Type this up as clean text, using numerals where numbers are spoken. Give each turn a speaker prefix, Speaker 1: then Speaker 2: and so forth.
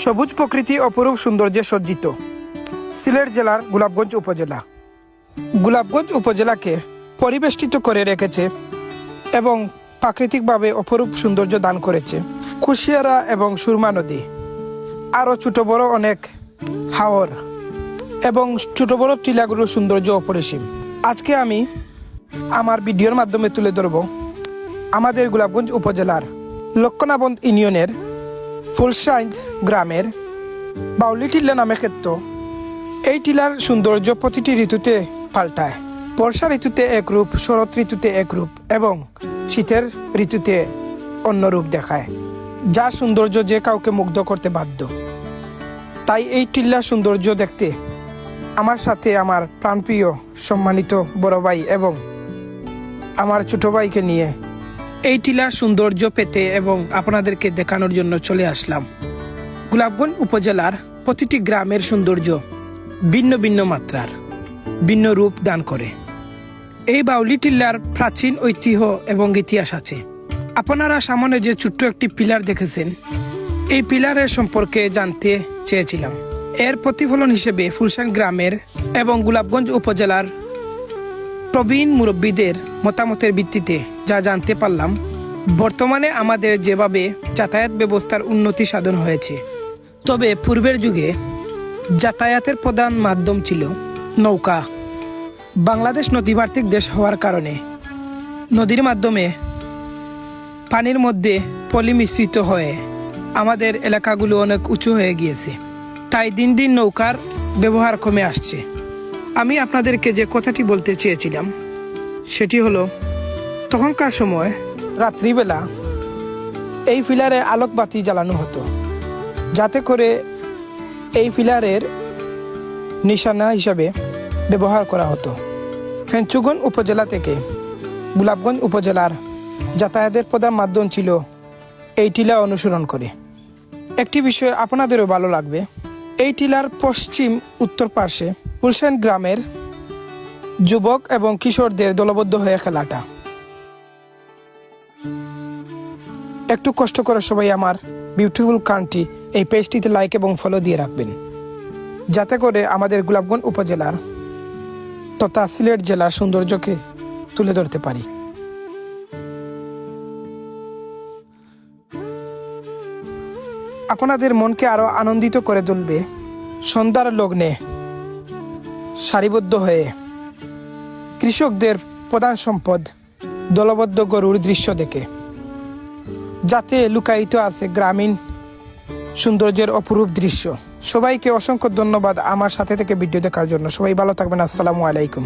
Speaker 1: সবুজ প্রকৃতি অপরূপ সৌন্দর্যে সজ্জিত সিলেট জেলার গোলাপগঞ্জ উপজেলা। গোলাপগঞ্জ উপজেলাকে পরিবেষ্টিত করে রেখেছে এবং প্রাকৃতিকভাবে অপরূপ সৌন্দর্য দান করেছে কুশিয়ারা এবং সুরমা নদী, আরও ছোট বড় অনেক হাওর এবং ছোট বড় টিলাগুলোর সৌন্দর্য অপরিসীম। আজকে আমি আমার ভিডিওর মাধ্যমে তুলে ধরব আমাদের গোলাপগঞ্জ উপজেলার লক্ষণাবন্দ ইউনিয়নের ফুলসাইন্দ গ্রামের বাউলি টিলা নামে ক্ষেত্র। এই টিলার সৌন্দর্য প্রতিটি ঋতুতে পাল্টায়। বর্ষা ঋতুতে এক রূপ, শরৎ ঋতুতে এক রূপ এবং শীতের ঋতুতে অন্য রূপ দেখায়, যার সৌন্দর্য যে কাউকে মুগ্ধ করতে বাধ্য। তাই এই টিলার সৌন্দর্য দেখতে আমার সাথে আমার প্রাণপ্রিয় সম্মানিত বড় ভাই এবং আমার ছোট ভাইকে নিয়ে এই টিলার সৌন্দর্য পেতে এবং আপনাদেরকে দেখানোর জন্য চলে আসলাম। গোলাপগঞ্জ উপজেলার প্রতিটি গ্রামের সৌন্দর্য ভিন্ন ভিন্ন মাত্রার, ভিন্ন রূপ দান করে। এই বাউলি টিলার প্রাচীন ঐতিহ্য এবং ইতিহাস আছে। আপনারা সামনে যে ছোট্ট একটি পিলার দেখেছেন, এই পিলারের সম্পর্কে জানতে চেয়েছিলাম। এর প্রতিফলন হিসেবে ফুলসাইন্দ গ্রামের এবং গোলাপগঞ্জ উপজেলার প্রবীণ মুরব্বীদের মতামতের ভিত্তিতে যা জানতে পারলাম, বর্তমানে আমাদের যেভাবে যাতায়াত ব্যবস্থার উন্নতি সাধন হয়েছে, তবে পূর্বের যুগে যাতায়াতের প্রধান মাধ্যম ছিল নৌকা। বাংলাদেশ নদীমাতৃক দেশ হওয়ার কারণে নদীর মাধ্যমে পানির মধ্যে পলি মিশ্রিত হয়ে আমাদের এলাকাগুলো অনেক উঁচু হয়ে গিয়েছে। তাই দিন দিন নৌকার ব্যবহার কমে আসছে। আমি আপনাদেরকে যে কথাটি বলতে চেয়েছিলাম সেটি হলো, তখনকার সময় রাত্রিবেলা এই ফিলারে আলোকবাতি জ্বালানো হতো, যাতে করে এই ফিলারের নিশানা হিসাবে ব্যবহার করা হতো। ফেঞ্চুগঞ্জ উপজেলা থেকে গোলাপগঞ্জ উপজেলার যাতায়াতের প্রধান মাধ্যম ছিল এই টিলা অনুসরণ করে। একটি বিষয় আপনাদেরও ভালো লাগবে, এই টিলার পশ্চিম উত্তর পার্শ্বে ফুলসাইন্দ গ্রামের যুবক এবং কিশোরদের দলবদ্ধ হয়ে খেলাটা। একটু কষ্ট করে সবাই আমার বিউটিফুল কান্ট্রি এই পেজটিতে লাইক এবং ফলো দিয়ে রাখবেন, যাতে করে আমাদের গোলাপগঞ্জ উপজেলার তথা সিলেট জেলার সৌন্দর্যকে তুলে ধরতে পারি। আপনাদের মনকে আরো আনন্দিত করে তুলবে সন্ধ্যার লগ্নে সারিবদ্ধ হয়ে কৃষকদের প্রধান সম্পদ দলবদ্ধ গরুর দৃশ্য দেখে, যাতে লুকায়িত আছে গ্রামীণ সৌন্দর্যের অপরূপ দৃশ্য। সবাইকে অসংখ্য ধন্যবাদ আমার সাথে থেকে ভিডিও দেখার জন্য। সবাই ভালো থাকবেন। আসসালামু আলাইকুম।